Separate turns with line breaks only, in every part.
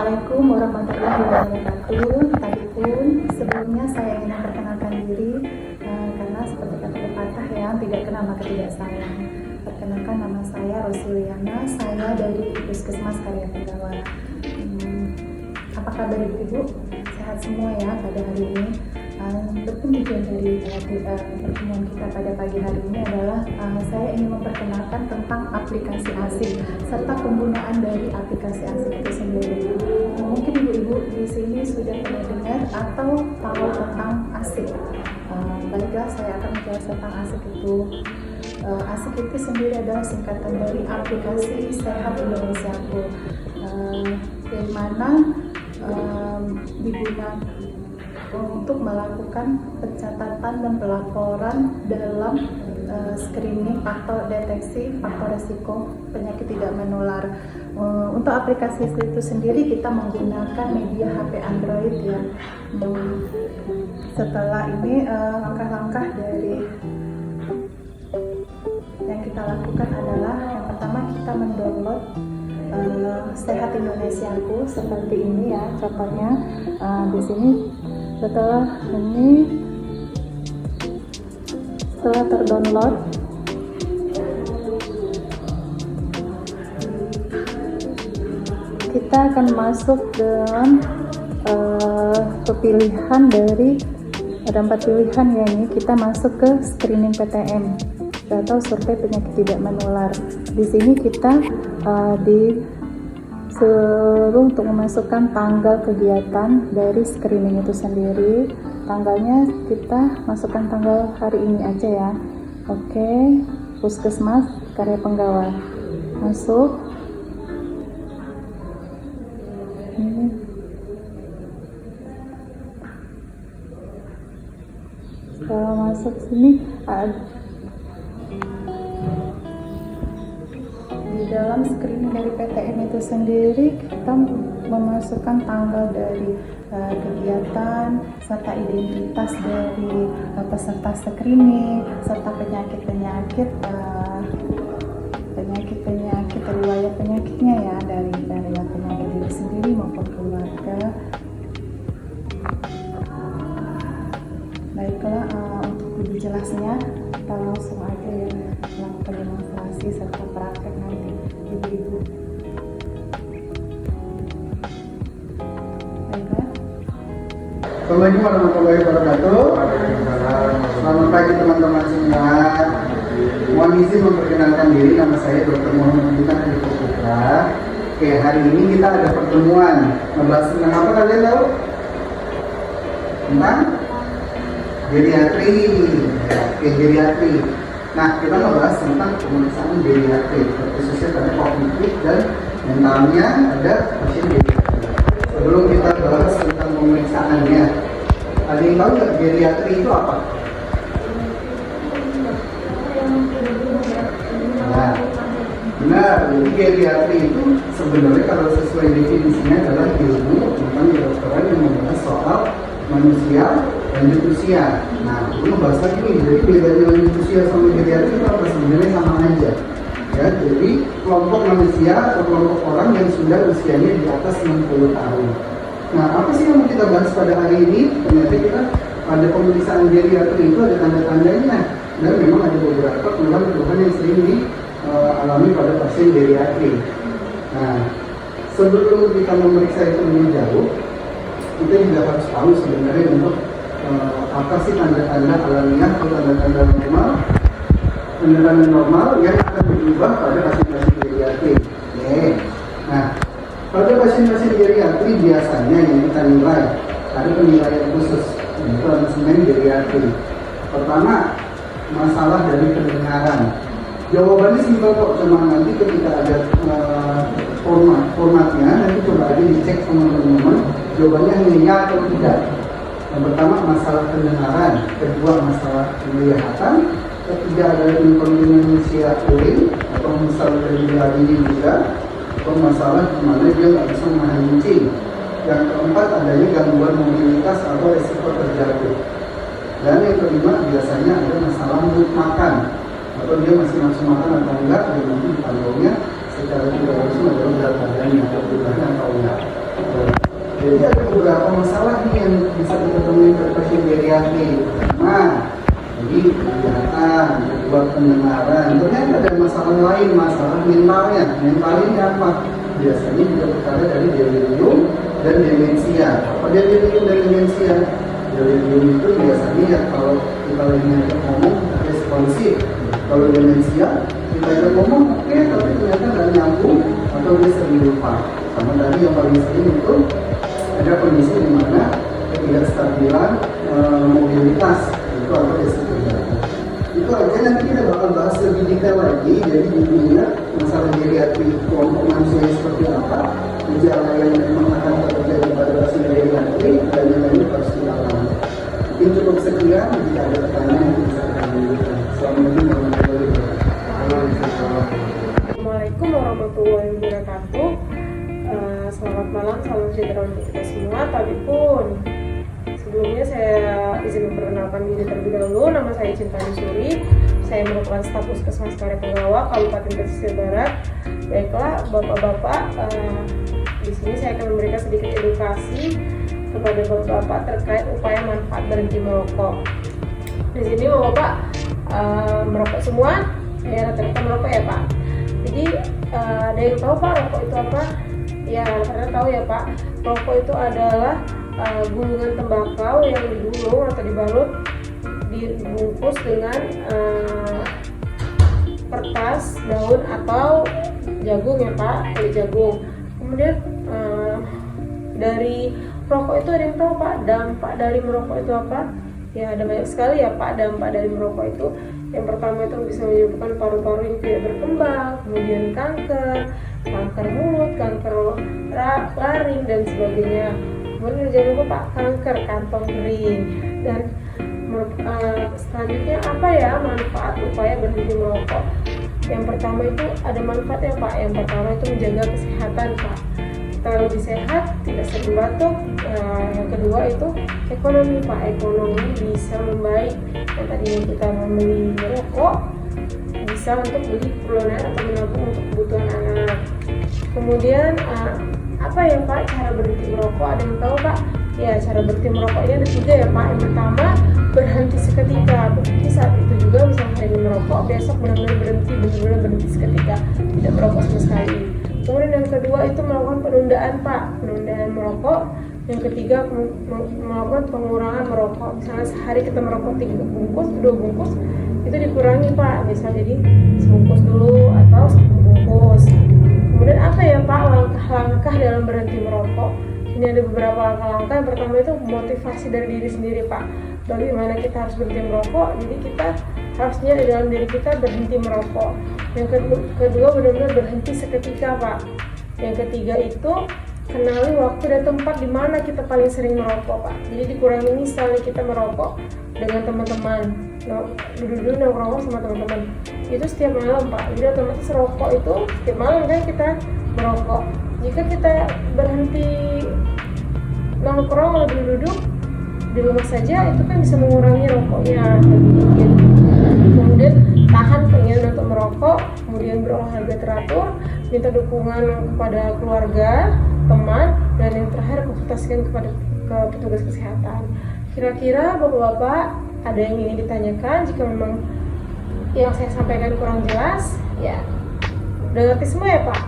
Assalamualaikum warahmatullahi wabarakatuh. Tadi pun sebelumnya saya ingin memperkenalkan diri karena seperti kata pepatah ya, tidak kenal maka tidak sayang. Perkenalkan, nama saya Rosuliana, saya dari Puskesmas Karya Penggawa. Apa kabar Ibu? Sehat semua ya pada hari ini. Tujuan dari pertemuan kita pada pagi hari ini adalah saya ingin memperkenalkan tentang aplikasi ASIK serta penggunaan dari aplikasi ASIK itu sendiri. Mungkin ibu-ibu di sini sudah pernah dengar atau tahu tentang ASIK. Baiklah, saya akan menjelaskan tentang ASIK itu. ASIK itu sendiri adalah singkatan dari aplikasi Sehat Indonesiaku, dari mana digunakan untuk melakukan pencatatan dan pelaporan dalam screening faktor deteksi faktor resiko penyakit tidak menular. Untuk aplikasi itu sendiri kita menggunakan media HP Android ya. Setelah ini langkah-langkah dari yang kita lakukan adalah yang pertama kita mendownload Sehat Indonesiaku seperti ini ya, contohnya di sini. Setelah terdownload, kita akan masuk dalam pilihan dari ada 4 pilihan ya, ini kita masuk ke screening PTM atau survei penyakit tidak menular. Di sini kita disuruh untuk memasukkan tanggal kegiatan dari screening itu sendiri. Tanggalnya kita masukkan tanggal hari ini aja ya. Oke, Puskesmas Karya Penggawa. Masuk. Ini. Setelah masuk sini di dalam screening dari PTM itu sendiri kita memasukkan tanggal dari kegiatan serta identitas dari peserta screening serta penyakit riwayat penyakitnya ya, dari penyakit diri sendiri maupun keluarga. Baiklah, untuk lebih jelasnya kita langsung aja ya melakukan demonstrasi serta praktek nanti ibu-ibu. Baiklah.
Assalamualaikum warahmatullahi wabarakatuh. Selamat pagi teman-teman semua. Mohon izin memperkenalkan diri, nama saya Dr. Muhammad Adi Putra. Oke, hari ini kita ada pertemuan membahas tentang apa, kalian tahu? Tentang geriatri. Oke, geriatri. Nah, kita membahas tentang pemeriksaan geriatri, khususnya pada kognitif dan mentalnya ada pasien geriatri. Sebelum kita bahas tentang pemeriksaannya, ada yang tahu nggak geriatri itu apa? Nah, benar. Jadi geriatri itu sebenarnya kalau sesuai definisinya adalah ilmu tentang kedokteran yang membahas soal manusia lanjut usia. Nah, itu membahas lagi nih, jadi bedanya lanjut usia sama geriatri itu apa? Sebenarnya sama aja ya. Jadi kelompok manusia atau kelompok orang yang sudah usianya di atas 60 tahun. Nah, apa sih yang mau kita bahas pada hari ini? Ternyata kita pada pemeriksaan geriatri itu ada tanda-tandanya, dan memang ada beberapa keluhan-keluhan yang sering dialami pada pasien geriatri. Nah, sebelum kita memeriksa itu lebih jauh, kita juga harus tahu sebenarnya untuk apa sih tanda-tanda alamiah atau tanda-tanda normal yang akan berubah pada pasien-pasien geriatri. Nah, pada pasien-pasien geriatri biasanya yang kita nilai ada penilaian khusus, yaitu asesmen geriatri. Pertama, masalah dari pendengaran. Jawabannya simpel kok, cuma nanti ketika ada formatnya nanti coba aja dicek sama teman-teman, jawabannya hanya ya atau tidak. Yang pertama masalah pendengaran, kedua masalah penglihatan, ketiga adalah inkontinensia urin atau misalnya dari ini juga, atau masalah di mana dia nggak bisa menahan kencing. Yang keempat adanya gangguan mobilitas atau resiko terjatuh. Dan yang kelima biasanya ada masalah mood makan, atau dia masih nafsu makan atau enggak, dan nanti ditanggalnya secara tidak langsung adalah berat badannya atau beratnya atau enggak. Jadi ada beberapa masalah nih yang bisa kita temui pada pasien geriatri. Jadi penglihatan, kedua pendengaran. Ternyata ada masalah lain, masalah mentalnya. Mentalnya apa? Biasanya juga perkara dari delirium dan demensia. Apa delirium dan demensia? Delirium itu biasanya ya kalau kita lagi ngomong responsif. Kalau demensia kita ajak ngomong oke, tapi ternyata nggak nyambung atau dia sering lupa. Sama tadi yang paling sering itu ada kondisi di mana ketidakstabilan mobilitas itu atau disabilitas. Itu aja nanti kita bakal bahas lebih detail lagi. Jadi intinya masalah geriatri kelompok manusia seperti apa, gejala yang memang akan terjadi pada pasien geriatri dan yang lainnya harus dilakukan. Mungkin cukup sekian. Jika ada pertanyaan yang bisa kita lanjutkan. Assalamualaikum warahmatullahi wabarakatuh.
Assalamualaikum warahmatullahi wabarakatuh. Selamat malam, salam sejahtera untuk kita semua. Tapi pun sebelumnya saya izin memperkenalkan diri terlebih dahulu. Nama saya Cinta Suri. Saya merupakan staf Puskesmas Karya Penggawa, Kabupaten Pesisir Barat. Baiklah, bapak-bapak, di sini saya akan memberikan sedikit edukasi kepada bapak-bapak terkait upaya manfaat berhenti merokok. Di sini bapak merokok semua, ya rata-rata merokok ya Pak. Jadi ada yang tahu Pak rokok itu apa? Ya rata-rata tahu ya Pak. Rokok itu adalah gulungan tembakau yang digulung atau dibalut, dibungkus dengan kertas, daun atau jagung ya Pak, kulit jagung. Kemudian dari rokok itu ada yang tahu Pak dampak dari merokok itu apa? Ya ada banyak sekali ya Pak dampak dari merokok itu. Yang pertama itu bisa menyebabkan paru-paru yang tidak berkembang, kemudian kanker mulut, kanker laring dan sebagainya. Kemudian jangan lupa Pak, kanker kantong kering. Dan selanjutnya apa ya manfaat upaya berhenti merokok? Yang pertama itu ada manfaatnya Pak. Yang pertama itu menjaga kesehatan Pak. Kita lebih sehat, tidak sering batuk. Yang kedua itu ekonomi Pak. Ekonomi bisa membaik. Yang tadinya kita membeli rokok bisa untuk beli keperluan atau menabung untuk kebutuhan anak. Kemudian apa ya Pak cara berhenti merokok? Ada yang tahu Pak? Ya cara berhenti merokoknya ada 3 ya Pak. Yang pertama berhenti seketika. Berhenti saat itu juga misalnya hari ini merokok, besok benar-benar berhenti seketika, tidak merokok sama sekali. Kemudian yang kedua itu melakukan penundaan Pak, penundaan merokok. Yang ketiga melakukan pengurangan merokok. Misalnya sehari kita merokok 3 bungkus, 2 bungkus, itu dikurangi Pak. Misal jadi sebungkus dulu atau 1 bungkus. Kemudian apa ya Pak langkah-langkah dalam berhenti merokok? Ini ada beberapa langkah-langkah. Yang pertama itu motivasi dari diri sendiri Pak. Bagaimana kita harus berhenti merokok? Jadi kita harusnya di dalam diri kita berhenti merokok. Yang kedua benar-benar berhenti seketika Pak. Yang ketiga itu kenali waktu dan tempat di mana kita paling sering merokok Pak. Jadi dikurangi misalnya kita merokok dengan teman-teman, duduk-duduk nongkrong sama teman-teman, itu setiap malam Pak. Jadi otomatis rokok itu setiap malam kan kita merokok. Jika kita berhenti nongkrong lebih duduk di rumah saja, itu kan bisa mengurangi rokoknya. Kemudian tahan keinginan untuk merokok, kemudian berolahraga teratur, minta dukungan kepada keluarga, teman, dan yang terakhir konsultasikan ke petugas kesehatan. Kira-kira bapak-bapak ada yang ingin ditanyakan? Jika memang yang saya sampaikan kurang jelas, ya udah ngerti semua ya Pak?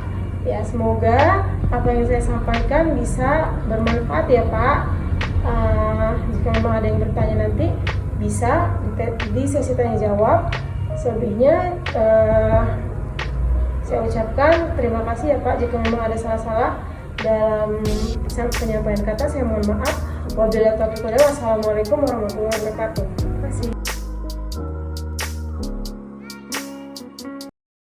Ya semoga apa yang saya sampaikan bisa bermanfaat ya Pak. Jika memang ada yang bertanya nanti bisa di sesi tanya jawab. Selebihnya saya ucapkan terima kasih ya Pak. Jika memang ada salah-salah dalam penyampaian kata, saya mohon maaf. Wabillahi taufiq wal hidayah. Wassalamualaikum warahmatullahi wabarakatuh. Terima kasih.